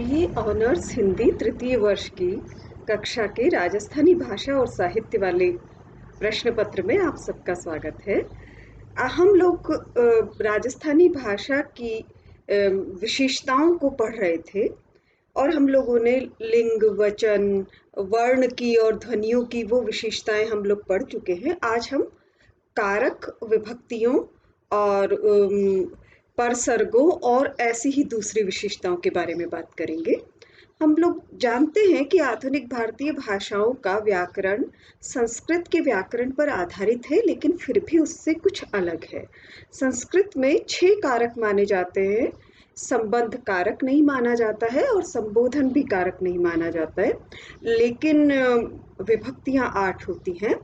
BA honours Hindi तृतीय वर्ष की कक्षा के राजस्थानी भाषा और साहित्य वाले प्रश्न पत्र में आप सबका स्वागत है। हम लोग राजस्थानी भाषा की विशेषताओं को पढ़ रहे थे और हम लोगों ने लिंग, वचन, वर्ण की और ध्वनियों की वो विशेषताएं हम लोग पढ़ चुके हैं। आज हम कारक, विभक्तियों और परसर्गों और ऐसी ही दूसरी विशेषताओं के बारे में बात करेंगे। हम लोग जानते हैं कि आधुनिक भारतीय भाषाओं का व्याकरण संस्कृत के व्याकरण पर आधारित है, लेकिन फिर भी उससे कुछ अलग है। संस्कृत में 6 कारक माने जाते हैं। संबंध कारक नहीं माना जाता है और संबोधन भी कारक नहीं माना जाता है, लेकिन विभक्तियां 8 होती हैं।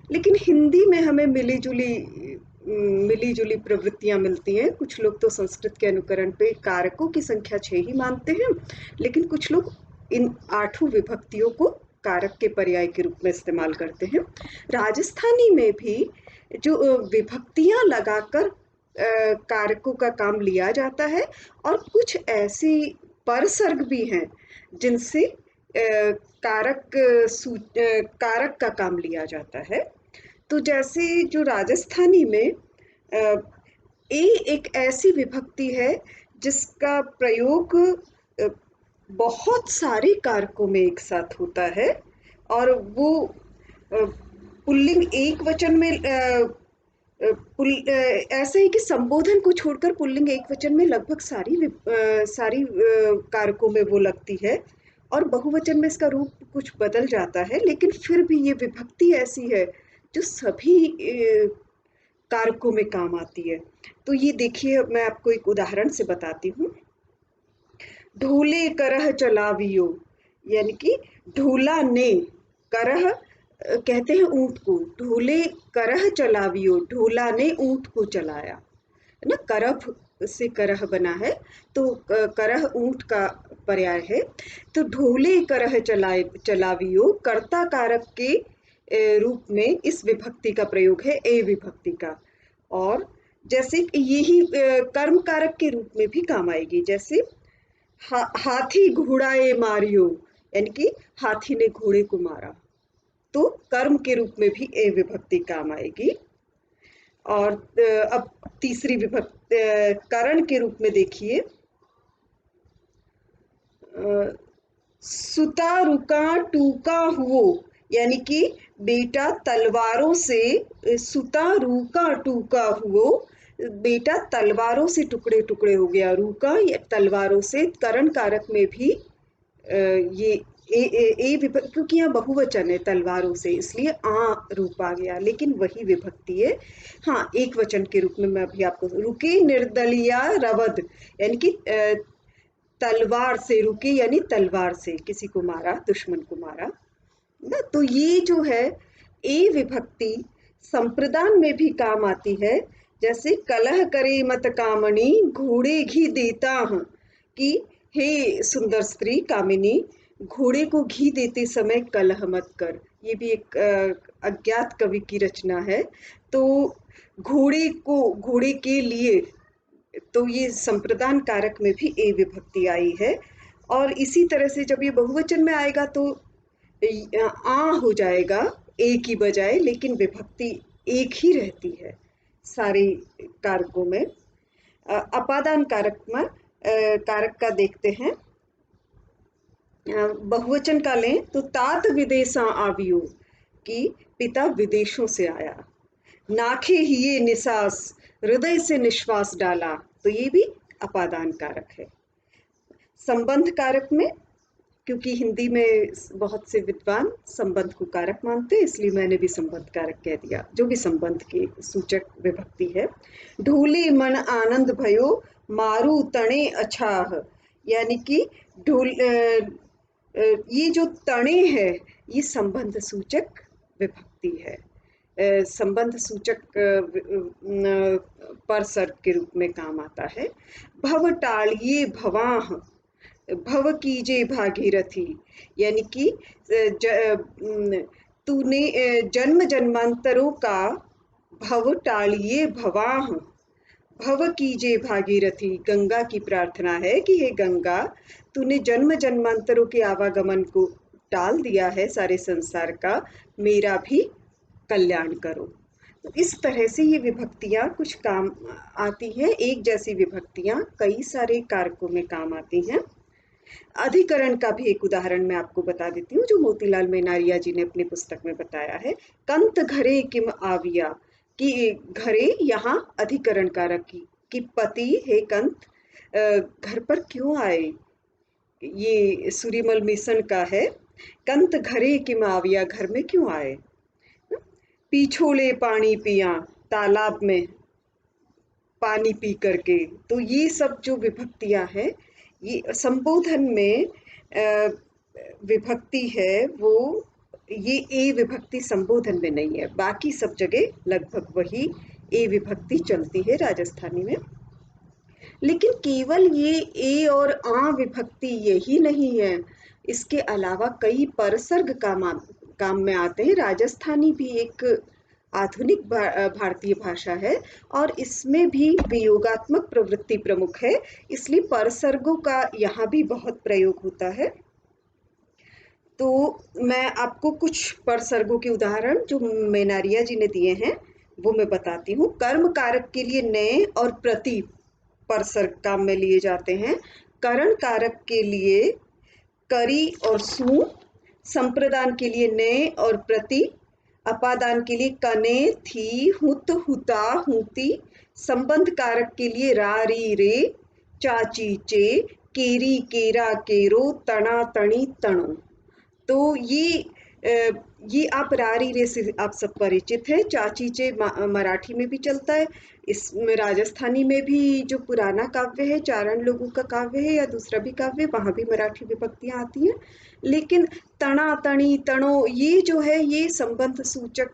लेकिन हिंदी में हमें मिली जुली प्रवृत्तियां मिलती हैं। कुछ लोग तो संस्कृत के अनुकरण पे कारकों की संख्या 6 ही मानते हैं, लेकिन कुछ लोग इन 8 विभक्तियों को कारक के पर्याय के रूप में इस्तेमाल करते हैं। राजस्थानी में भी जो विभक्तियां लगाकर कारकों का काम लिया जाता है और कुछ ऐसी परसर्ग भी हैं जिनसे कारक का काम लिया जाता है। तो जैसे जो राजस्थानी में ए एक ऐसी विभक्ति है जिसका प्रयोग बहुत सारे कारकों में एक साथ होता है और वो पुल्लिंग एक वचन में ऐसा है कि संबोधन को छोड़कर पुल्लिंग एक वचन में लगभग सारी कारकों में वो लगती है और बहुवचन में इसका रूप कुछ बदल जाता है, लेकिन फिर भी ये विभक्ति ऐसी है जो सभी कारकों में काम आती है। तो ये देखिए, मैं आपको एक उदाहरण से बताती हूँ। ढोले करह चलावियो, यानी कि ढोला ने, करह कहते हैं ऊंट को, ढोले करह चलावियो, ढोला ने ऊंट को चलाया, है ना। करभ से करह बना है, तो करह ऊंट का पर्याय है। तो ढोले करह चलावियो कर्ता कारक के रूप में इस विभक्ति का प्रयोग है, ए विभक्ति का। और जैसे यही कर्म कारक के रूप में भी काम आएगी, जैसे हाथी घोड़ाए मारियो, यानी कि हाथी ने घोड़े को मारा, तो कर्म के रूप में भी ए विभक्ति काम आएगी। और अब तीसरी विभक्ति करण के रूप में देखिए, सुता रुका टूका हुओ, यानी कि बेटा तलवारों से, सुता रूका टूका हुओ, बेटा तलवारों से टुकड़े टुकड़े हो गया। रूका या तलवारों से, करण कारक में भी ये क्योंकि यहाँ बहुवचन है तलवारों से, इसलिए आ रूप आ गया, लेकिन वही विभक्ति है। हाँ, एक वचन के रूप में मैं अभी आपको, रुके निर्दलिया रवद, यानी कि तलवार से, रुके यानी तलवार से किसी को मारा, दुश्मन को मारा ना। तो ये जो है ए विभक्ति संप्रदान में भी काम आती है। जैसे कलह करे मत कामणी, घोड़े घी देता हूं, कि हे सुंदर स्त्री कामिनी, घोड़े को घी देते समय कलह मत कर। ये भी एक अज्ञात कवि की रचना है। तो घोड़े के लिए, तो ये संप्रदान कारक में भी ए विभक्ति आई है। और इसी तरह से जब ये बहुवचन में आएगा तो आ हो जाएगा ए की बजाय, लेकिन विभक्ति एक ही रहती है सारे कारकों में। अपादान कारक में कारक का देखते हैं। बहुवचन का लें तो तात विदेशा आवियो, कि पिता विदेशों से आया। नाखे हिये निसास, हृदय से निश्वास डाला, तो ये भी अपादान कारक है। संबंध कारक में, क्योंकि हिंदी में बहुत से विद्वान संबंध को कारक मानते हैं, इसलिए मैंने भी संबंध कारक कह दिया, जो भी संबंध के सूचक विभक्ति है। ढोले मन आनंद भयो, मारू तणे अछाह, यानी कि ये जो तणे है ये संबंध सूचक विभक्ति है। संबंध सूचक परसर्ग के रूप में काम आता है। भव टालिए भवाह, भव कीजे भागीरथी, यानी कि तूने जन्म जन्मांतरों का भव टालिए भवाह, भव कीजे भागीरथी, गंगा की प्रार्थना है कि हे गंगा, तूने जन्म जन्मांतरों के आवागमन को टाल दिया है सारे संसार का, मेरा भी कल्याण करो। तो इस तरह से ये विभक्तियां कुछ काम आती हैं, एक जैसी विभक्तियां कई सारे कारकों में काम आती हैं। अधिकरण का भी एक उदाहरण मैं आपको बता देती हूँ, जो मोतीलाल मेनारिया जी ने अपनी पुस्तक में बताया है। कंत घरे किम आविया, कि घरे यहाँ अधिकरण कारक की पति हे कंत घर पर क्यों आए, ये सूरीमल मिशन का है। कंत घरे किम आविया, घर में क्यों आए। पीछोले पानी पिया, तालाब में पानी पी करके। तो ये सब जो विभक्तियां हैं, ये संबोधन में विभक्ति है वो, ये ए विभक्ति संबोधन में नहीं है, बाकी सब जगह लगभग वही ए विभक्ति चलती है राजस्थानी में। लेकिन केवल ये ए और आ विभक्ति यही नहीं है, इसके अलावा कई परसर्ग काम में आते हैं। राजस्थानी भी एक आधुनिक भारतीय भाषा है और इसमें भी वियोगात्मक प्रवृत्ति प्रमुख है, इसलिए परसर्गों का यहाँ भी बहुत प्रयोग होता है। तो मैं आपको कुछ परसर्गों के उदाहरण जो मेनारिया जी ने दिए हैं वो मैं बताती हूँ। कर्म कारक के लिए नए और प्रति परसर्ग काम में लिए जाते हैं। करण कारक के लिए करी और सू, संप्रदान के लिए ने और प्रति, अपादान के लिए कने थी हुत हुता हुती, संबंध कारक के लिए रा री रे, चाची चे, केरी केरा केरो, तना तणी तणो। तो ये आप रारी रे से आप सब परिचित है। चाचीचे मराठी में भी चलता है, इसमें राजस्थानी में भी जो पुराना काव्य है, चारण लोगों का काव्य है या दूसरा भी काव्य, वहां भी मराठी विभक्तियां आती हैं। लेकिन तना तणी तणो ये जो है, ये संबंध सूचक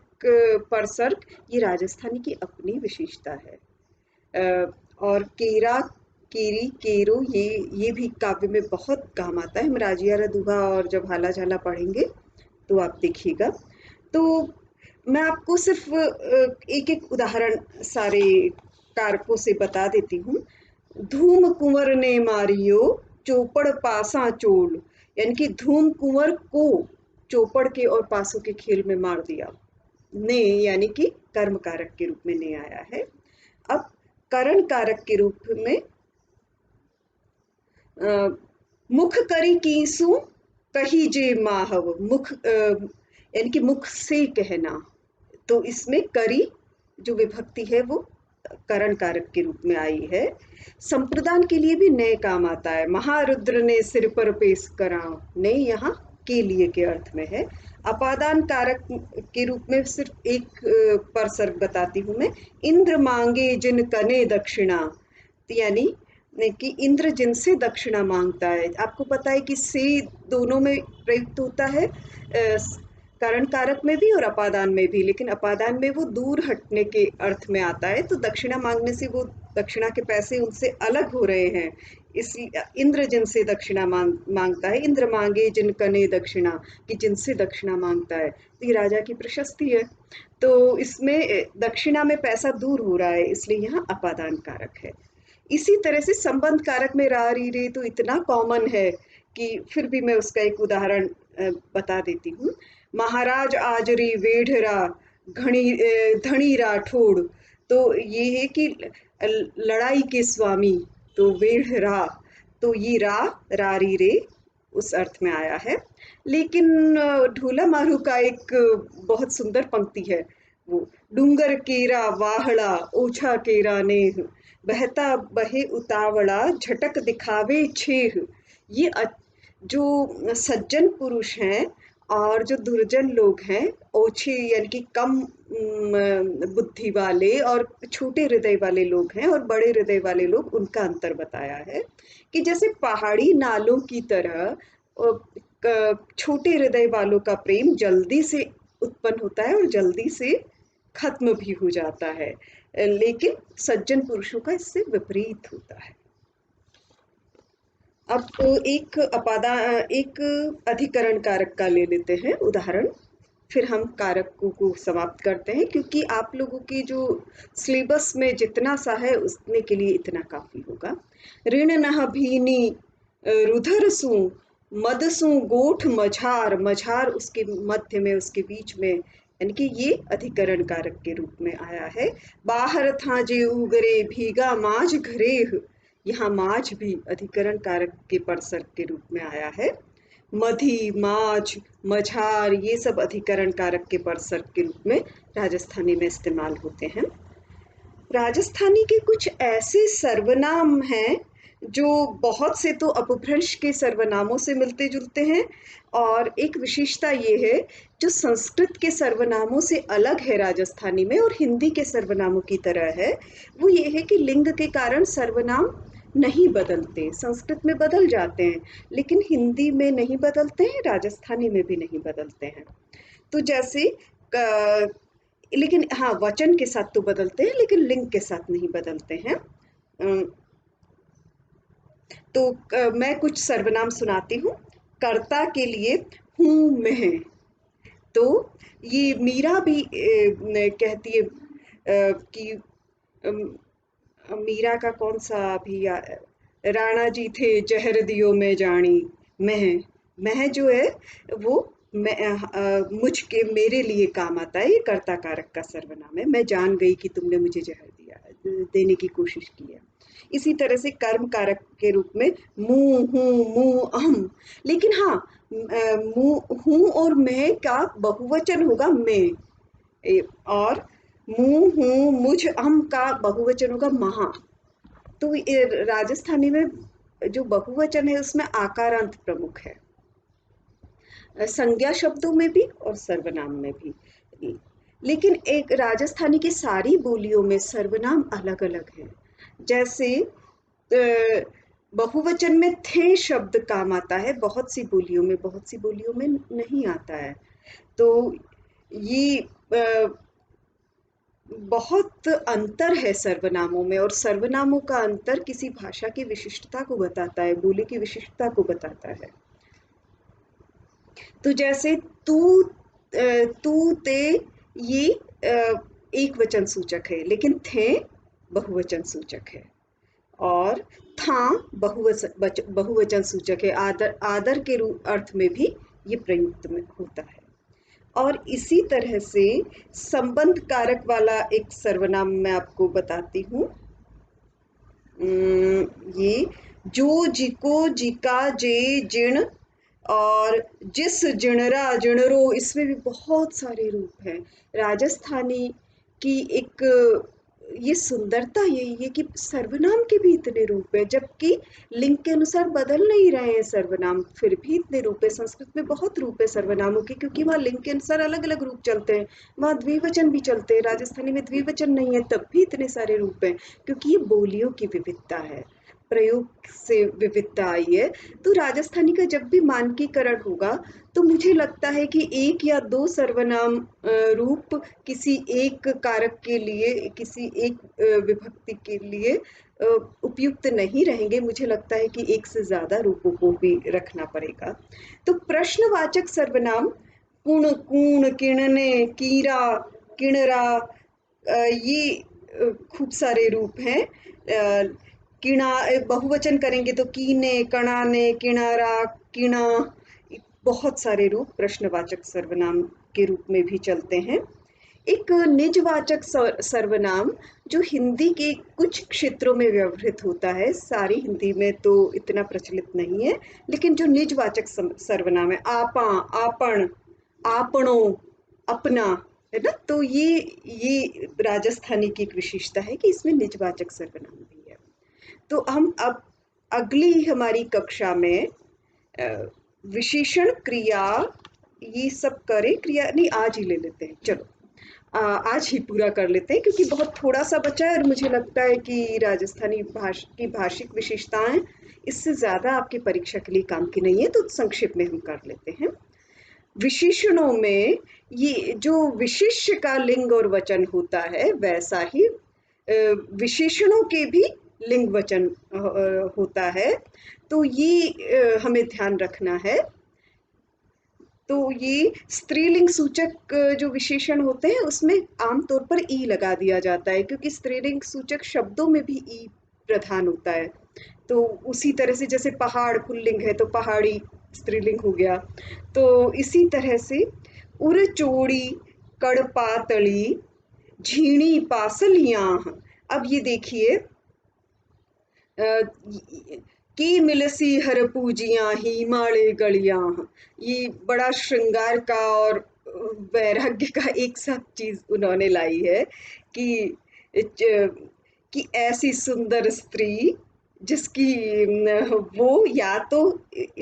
परसर्ग, ये राजस्थानी की अपनी विशेषता है। और केरा केरी केरो ये भी काव्य में बहुत काम आता है। हम राजिया रदुहा और जब हाला झाला पढ़ेंगे तो आप देखिएगा। तो मैं आपको सिर्फ एक एक उदाहरण सारे कारकों से बता देती हूँ। धूम कुंवर ने मारियो, चौपड़ पासा चोल, यानी कि धूम कुंवर को चौपड़ के और पासों के खेल में मार दिया। ने यानी कि कर्म कारक के रूप में ने आया है। अब करण कारक के रूप में मुख करी कीसु कही जे माहव, मुख यानी कि मुख से कहना। तो इसमें करी जो विभक्ति है वो करण कारक के रूप में आई है। संप्रदान के लिए भी नए काम आता है। महारुद्र ने सिर पर पेश करा, ने यहाँ के लिए के अर्थ में है। अपादान कारक के रूप में सिर्फ एक परसर्ग बताती हूँ मैं। इंद्र मांगे जिन कने दक्षिणा, यानी कि इंद्र जिनसे दक्षिणा मांगता है। आपको पता है कि से दोनों में प्रयुक्त होता है, करण कारक में भी और अपादान में भी, लेकिन अपादान में वो दूर हटने के अर्थ में आता है। तो दक्षिणा मांगने से वो दक्षिणा के पैसे उनसे अलग हो रहे हैं, इसलिए इंद्र जिनसे दक्षिणा मांगता है। इंद्र मांगे जिन कने दक्षिणा, कि जिनसे दक्षिणा मांगता है, तो ये राजा की प्रशस्ति है। तो इसमें दक्षिणा में पैसा दूर हो रहा है, इसलिए यहाँ अपादान कारक है। इसी तरह से संबंध कारक में रा री रे तो इतना कॉमन है कि फिर भी मैं उसका एक उदाहरण बता देती हूँ। महाराज आजरी वेढ़रा घणी धनी राठौड़, तो ये है कि लड़ाई के स्वामी, तो वेढ़रा, तो ये रा री रे उस अर्थ में आया है। लेकिन ढोला मारू का एक बहुत सुंदर पंक्ति है, वो डूंगर केरा वाहड़ा ओछा केरा नेह, बहता बहे उतावड़ा झटक दिखावे छेह। ये जो सज्जन पुरुष हैं और जो दुर्जन लोग हैं, ओछे यानी कि कम बुद्धि वाले और छोटे हृदय वाले लोग हैं, और बड़े हृदय वाले लोग, उनका अंतर बताया है कि जैसे पहाड़ी नालों की तरह छोटे हृदय वालों का प्रेम जल्दी से उत्पन्न होता है और जल्दी से खत्म भी हो जाता है, लेकिन सज्जन पुरुषों का इससे विपरीत होता है। अब एक अधिकरण कारक का ले लेते हैं उदाहरण। फिर हम कारकों को समाप्त करते हैं, क्योंकि आप लोगों की जो सिलेबस में जितना सा है उतने के लिए इतना काफ़ी होगा। ऋण नह भीनी रुधिर सूं, मद सूं गोठ मझार, मझार उसके मध्य में, उसके बीच में, यानी कि ये अधिकरण कारक के रूप में आया है। बाहर था जे उगरे भीगा माझ घरेह, यहाँ माझ भी अधिकरण कारक के परसर्ग के रूप में आया है। मधी, माझ, मझार ये सब अधिकरण कारक के परसर्ग के रूप में राजस्थानी में इस्तेमाल होते हैं। राजस्थानी के कुछ ऐसे सर्वनाम हैं जो बहुत से तो अपभ्रंश के सर्वनामों से मिलते जुलते हैं, और एक विशेषता ये है जो संस्कृत के सर्वनामों से अलग है राजस्थानी में और हिंदी के सर्वनामों की तरह है, वो ये है कि लिंग के कारण सर्वनाम नहीं बदलते। संस्कृत में बदल जाते हैं लेकिन हिंदी में नहीं बदलते हैं, राजस्थानी में भी नहीं बदलते हैं। तो जैसे लेकिन हाँ, वचन के साथ तो बदलते हैं लेकिन लिंग के साथ नहीं बदलते हैं। तो मैं कुछ सर्वनाम सुनाती हूँ। कर्ता के लिए हूँ मैं, तो ये मीरा भी कहती है कि मीरा का कौन सा भी राणा जी थे जहर दियो में जानी, मैं, मैं जो है वो मुझ के मेरे लिए काम आता है, ये कर्ता कारक का सर्वनाम है। मैं जान गई कि तुमने मुझे जहर दिया, देने की कोशिश की है। इसी तरह से कर्म कारक के रूप में मुंह हूँ मुंह अहम, लेकिन हाँ, मुंह हूँ और मैं का बहुवचन होगा मैं, और मुंह हूँ मुझ अहम का बहुवचन होगा महा। तो राजस्थानी में जो बहुवचन है उसमें आकारांत प्रमुख है, संज्ञा शब्दों में भी और सर्वनाम में भी। लेकिन एक राजस्थानी की सारी बोलियों में सर्वनाम अलग अलग है। जैसे बहुवचन में थे शब्द काम आता है, बहुत सी बोलियों में, बहुत सी बोलियों में नहीं आता है। तो ये बहुत अंतर है सर्वनामों में, और सर्वनामों का अंतर किसी भाषा की विशिष्टता को बताता है, बोली की विशिष्टता को बताता है। तो जैसे तू, तू, ते, ये एक वचन सूचक है, लेकिन थे बहुवचन सूचक है, और था बहुवचन सूचक है। आदर, आदर के रूप अर्थ में भी ये प्रयुक्त में होता है। और इसी तरह से संबंध कारक वाला एक सर्वनाम मैं आपको बताती हूँ। ये जो, जिको, जिका, जे, जिण, और जिस, जिणरा, जिणरो, इसमें भी बहुत सारे रूप हैं। राजस्थानी की एक ये सुंदरता यही है कि सर्वनाम के भी इतने रूप हैं, जबकि लिंग के अनुसार बदल नहीं रहे हैं सर्वनाम, फिर भी इतने रूप है। संस्कृत में बहुत रूप है सर्वनामों के, क्योंकि वहाँ लिंग के अनुसार अलग अलग रूप चलते हैं, वहाँ द्विवचन भी चलते हैं। राजस्थानी में द्विवचन नहीं है तब भी इतने सारे रूप हैं, क्योंकि ये बोलियों की विविधता है, प्रयोग से विविधता आई है। तो राजस्थानी का जब भी मानकीकरण होगा तो मुझे लगता है कि एक या दो सर्वनाम रूप किसी एक कारक के लिए, किसी एक विभक्ति के लिए उपयुक्त नहीं रहेंगे। मुझे लगता है कि एक से ज्यादा रूपों को भी रखना पड़ेगा। तो प्रश्नवाचक सर्वनाम कुण, कूण, किणने, कीरा, किणरा, ये खूब सारे रूप हैं। किणा, बहुवचन करेंगे तो कीने, कणाने, किणारा, किणा, बहुत सारे रूप प्रश्नवाचक सर्वनाम के रूप में भी चलते हैं। एक निजवाचक सर्वनाम जो हिंदी के कुछ क्षेत्रों में व्यवहृत होता है, सारी हिंदी में तो इतना प्रचलित नहीं है, लेकिन जो निजवाचक सर्वनाम है, आपा, आपन, आपणो, अपना, है ना, तो ये राजस्थानी की एक विशेषता है कि इसमें निजवाचक सर्वनाम भी है। तो हम अब अगली हमारी कक्षा में विशेषण, क्रिया, ये सब करें। क्रिया नहीं, आज ही ले लेते हैं, चलो आज ही पूरा कर लेते हैं, क्योंकि बहुत थोड़ा सा बचा है और मुझे लगता है कि राजस्थानी की भाषिक विशेषताएं इससे ज्यादा आपकी परीक्षा के लिए काम की नहीं है, तो संक्षेप में हम कर लेते हैं। विशेषणों में ये जो विशिष्य का लिंग और वचन होता है, वैसा ही विशेषणों के भी लिंग वचन होता है। तो ये हमें ध्यान रखना है। तो ये स्त्रीलिंग सूचक जो विशेषण होते हैं उसमें आमतौर पर ई लगा दिया जाता है, क्योंकि स्त्रीलिंग सूचक शब्दों में भी ई प्रधान होता है। तो उसी तरह से जैसे पहाड़ पुल्लिंग है तो पहाड़ी स्त्रीलिंग हो गया। तो इसी तरह से उर चोड़ी कड़पातली झीणी पासलियां। अब ये देखिए, की मिलसी हर पूजियां हिमालय गलियां। ये बड़ा श्रृंगार का और वैराग्य का एक साथ चीज उन्होंने लाई है कि कि ऐसी सुंदर स्त्री जिसकी वो या तो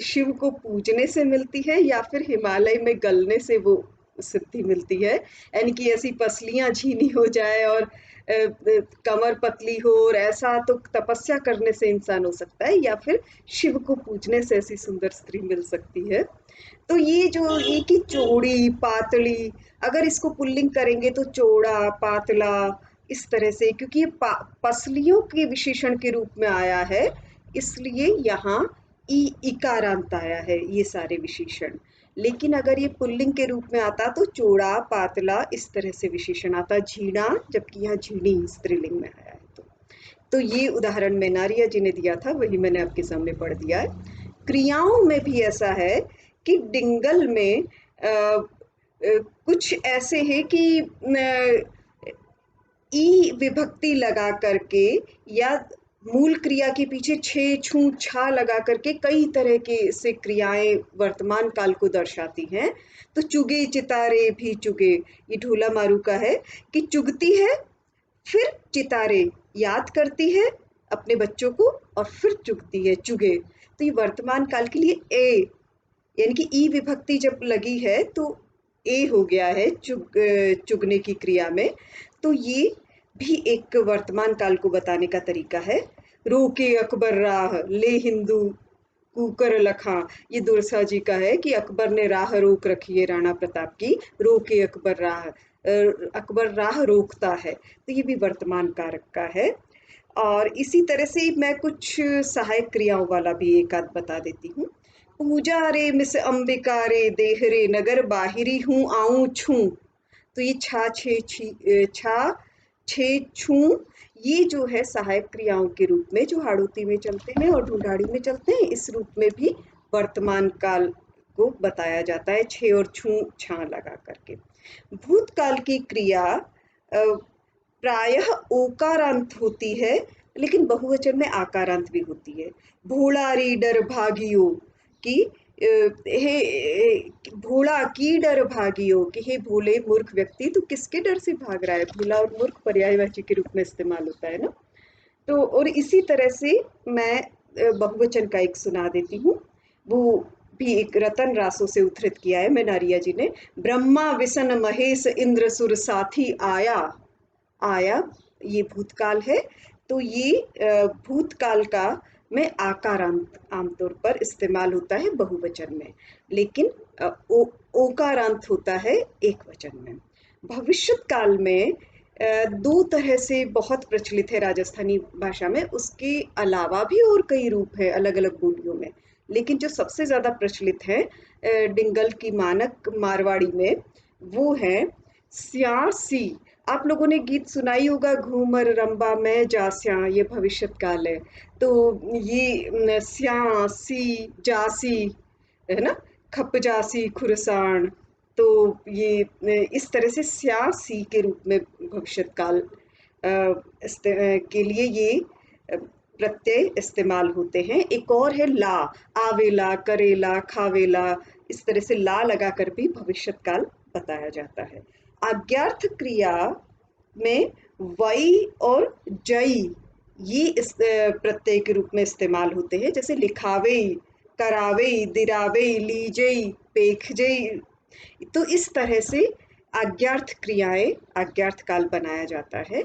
शिव को पूजने से मिलती है या फिर हिमालय में गलने से वो सिद्धि मिलती है। यानी कि ऐसी पसलियां झीनी हो जाए और कमर पतली हो, और ऐसा तो तपस्या करने से इंसान हो सकता है या फिर शिव को पूजने से ऐसी सुंदर स्त्री मिल सकती है। तो ये जो ये कि चौड़ी पातली, अगर इसको पुल्लिंग करेंगे तो चौड़ा पातला इस तरह से, क्योंकि ये पसलियों के विशेषण के रूप में आया है, इसलिए यहाँ इकारांत आया है ये सारे विशेषण। लेकिन अगर ये पुल्लिंग के रूप में आता तो चौड़ा पातला इस तरह से विशेषण आता, झीणा, जबकि यहाँ झीणी स्त्रीलिंग में आया है। तो ये उदाहरण मैं नारिया जी ने दिया था, वही मैंने आपके सामने पढ़ दिया है। क्रियाओं में भी ऐसा है कि डिंगल में कुछ ऐसे है कि ई विभक्ति लगा करके या मूल क्रिया के पीछे छे छू छा लगा करके कई तरह के से क्रियाएं वर्तमान काल को दर्शाती हैं। तो चुगे चितारे भी चुगे, ये ढोला मारू का है कि चुगती है फिर चितारे याद करती है अपने बच्चों को और फिर चुगती है चुगे। तो ये वर्तमान काल के लिए ए, यानी कि ई विभक्ति जब लगी है तो ए हो गया है चुगने की क्रिया में। तो ये भी एक वर्तमान काल को बताने का तरीका है। रोके अकबर राह ले हिंदू कुकर लखा, ये दुरसा जी का है कि अकबर ने राह रोक रखी है राणा प्रताप की, रोके अकबर राह, अकबर राह रोकता है, तो ये भी वर्तमान कारक का है। और इसी तरह से मैं कुछ सहायक क्रियाओं वाला भी एक आध बता देती हूँ। पूजा रे मिस अंबिका रे देह रे नगर बाहिरी हूँ आऊं छू, तो ये छा छे छी छा छे छू, ये जो है सहायक क्रियाओं के रूप में जो हाड़ौती में चलते हैं और ढूंढाड़ी में चलते हैं, इस रूप में भी वर्तमान काल को बताया जाता है छे और छू छा लगा करके। भूतकाल की क्रिया प्रायः ओकारांत होती है, लेकिन बहुवचन में आकारांत भी होती है। भोला रे डर भागियो की हे भोला की डर भागियो कि हे भोले मूर्ख व्यक्ति तू किसके डर से भाग रहा है। भोला और मूर्ख पर्यायवाची के रूप में इस्तेमाल होता है ना। तो और इसी तरह से मैं बहुवचन का एक सुना देती हूँ, वो भी एक रतन रासों से उद्धृत किया है मैं नारिया जी ने। ब्रह्मा विसन महेश इंद्र सुर साथी आया, आया ये भूतकाल है। तो ये भूतकाल का में आकारांत आमतौर पर इस्तेमाल होता है बहुवचन में, लेकिन ओकारांत होता है एक वचन में। भविष्यत काल में दो तरह से बहुत प्रचलित है राजस्थानी भाषा में, उसके अलावा भी और कई रूप है अलग अलग बोलियों में, लेकिन जो सबसे ज्यादा प्रचलित है डिंगल की मानक मारवाड़ी में, वो है स्यासी। आप लोगों ने गीत सुनाई होगा घूमर रंबा में जास्या, ये भविष्यत काल है। तो ये स्यासी जासी है ना, खप जासी खुरसाण, तो ये इस तरह से स्यासी के रूप में भविष्यत काल के लिए ये प्रत्यय इस्तेमाल होते हैं। एक और है ला, आवेला करेला खावेला, इस तरह से ला लगाकर भी भविष्यत काल बताया जाता है। अज्ञार्थ क्रिया में वई और जई ये इस प्रत्यय के रूप में इस्तेमाल होते हैं, जैसे लिखावे करावे दिरावे लीजई पेखजई। तो इस तरह से अज्ञार्थ क्रियाएं अज्ञार्थ काल बनाया जाता है।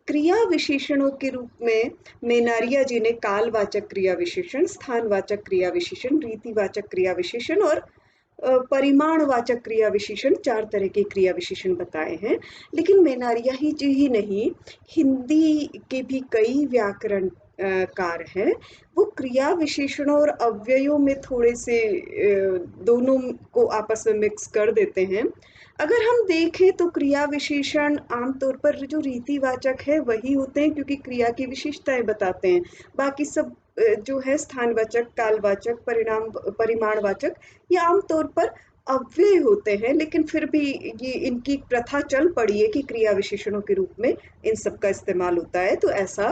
क्रिया विशेषणों के रूप में मेनारिया जी ने कालवाचक क्रिया विशेषण, स्थानवाचक क्रिया विशेषण, रीतिवाचक क्रिया विशेषण और परिमाणवाचक क्रिया विशेषण, चार तरह के क्रिया विशेषण बताए हैं। लेकिन मेनारिया ही जी ही नहीं, हिंदी के भी कई व्याकरण कार हैं, वो क्रिया विशेषणों और अव्ययों में थोड़े से दोनों को आपस में मिक्स कर देते हैं। अगर हम देखें तो क्रिया विशेषण आमतौर पर जो रीतिवाचक है वही होते हैं, क्योंकि क्रिया की विशेषताएं बताते हैं। बाकी सब जो है स्थानवाचक, कालवाचक, परिमाणवाचक, ये आमतौर पर अव्यय होते हैं, लेकिन फिर भी ये इनकी प्रथा चल पड़ी है कि क्रिया विशेषणों के रूप में इन सब का इस्तेमाल होता है। तो ऐसा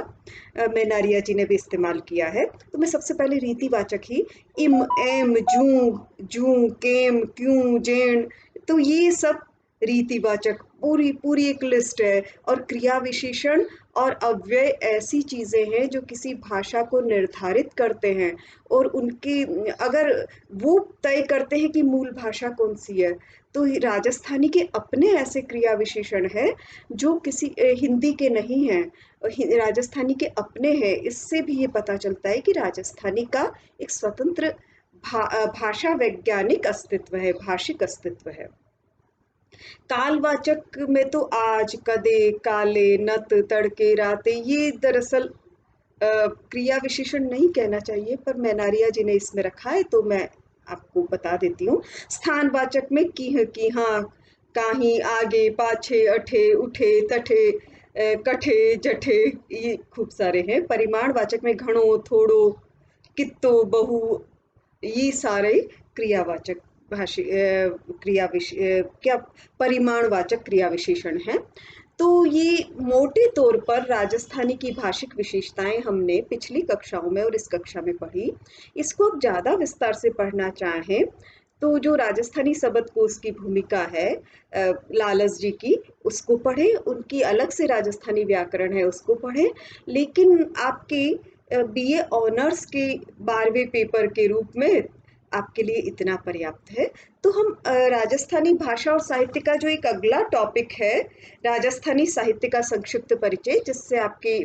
मेनारिया जी ने भी इस्तेमाल किया है। तो मैं सबसे पहले रीतिवाचक ही इम, एम, जू, केम, क्यों, जेन, तो ये सब रीतिवाचक पूरी पूरी एक लिस्ट है। और क्रिया विशेषण और अव्यय ऐसी चीजें हैं जो किसी भाषा को निर्धारित करते हैं, और उनके अगर वो तय करते हैं कि मूल भाषा कौन सी है। तो राजस्थानी के अपने ऐसे क्रिया विशेषण हैं जो किसी हिंदी के नहीं हैं, राजस्थानी के अपने हैं। इससे भी ये पता चलता है कि राजस्थानी का एक स्वतंत्र भाषा वैज्ञानिक अस्तित्व है, भाषिक अस्तित्व है। कालवाचक में तो आज, कदे, काले, नत, तड़के, राते, ये दरअसल क्रिया विशेषण नहीं कहना चाहिए, पर मैनारिया जी ने इसमें रखा है तो मैं आपको बता देती हूँ। स्थानवाचक में कीह, कीहा, काही, आगे, पाछे, अठे, उठे, तठे, कठे, जठे, ये खूब सारे हैं। परिमाणवाचक में घणो, थोड़ो, कित्तो, बहु, ये सारे क्रियावाचक क्या परिमाणवाचक क्रिया विशेषण हैं। तो ये मोटे तौर पर राजस्थानी की भाषिक विशेषताएं हमने पिछली कक्षाओं में और इस कक्षा में पढ़ी। इसको अब ज्यादा विस्तार से पढ़ना चाहें तो जो राजस्थानी शब्दकोश की भूमिका है लालस जी की, उसको पढ़ें। उनकी अलग से राजस्थानी व्याकरण है, उसको पढ़ें। लेकिन आपके बीए ऑनर्स के 12वें पेपर के रूप में आपके लिए इतना पर्याप्त है। तो हम राजस्थानी भाषा और साहित्य का जो एक अगला टॉपिक है, राजस्थानी साहित्य का संक्षिप्त परिचय, जिससे आपके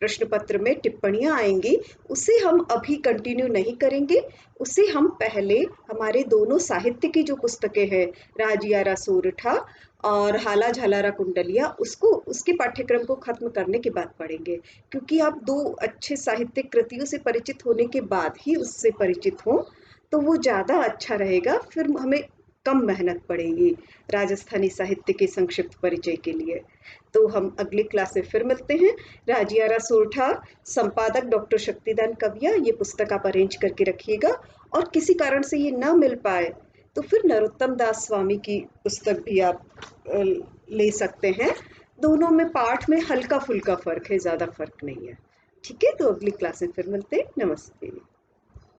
प्रश्न पत्र में टिप्पणियां आएंगी, उसे हम अभी कंटिन्यू नहीं करेंगे। उसे हम पहले हमारे दोनों साहित्य की जो पुस्तकें हैं, राजियारा सोरठा और हाला झालारा कुंडलिया, उसको उसके पाठ्यक्रम को खत्म करने के बाद पढ़ेंगे। क्योंकि आप दो अच्छे साहित्यिक कृतियों से परिचित होने के बाद ही उससे परिचित हों तो वो ज़्यादा अच्छा रहेगा। फिर हमें कम मेहनत पड़ेगी राजस्थानी साहित्य के संक्षिप्त परिचय के लिए। तो हम अगली क्लास में फिर मिलते हैं। राजियारा सोरठा, संपादक डॉक्टर शक्तिदान कविया, ये पुस्तक आप अरेंज करके रखिएगा। और किसी कारण से ये ना मिल पाए तो फिर नरोत्तम दास स्वामी की पुस्तक भी आप ले सकते हैं। दोनों में पाठ में हल्का फुल्का फर्क है, ज़्यादा फर्क नहीं है। ठीक है, तो अगली क्लास में फिर मिलते हैं। नमस्ते।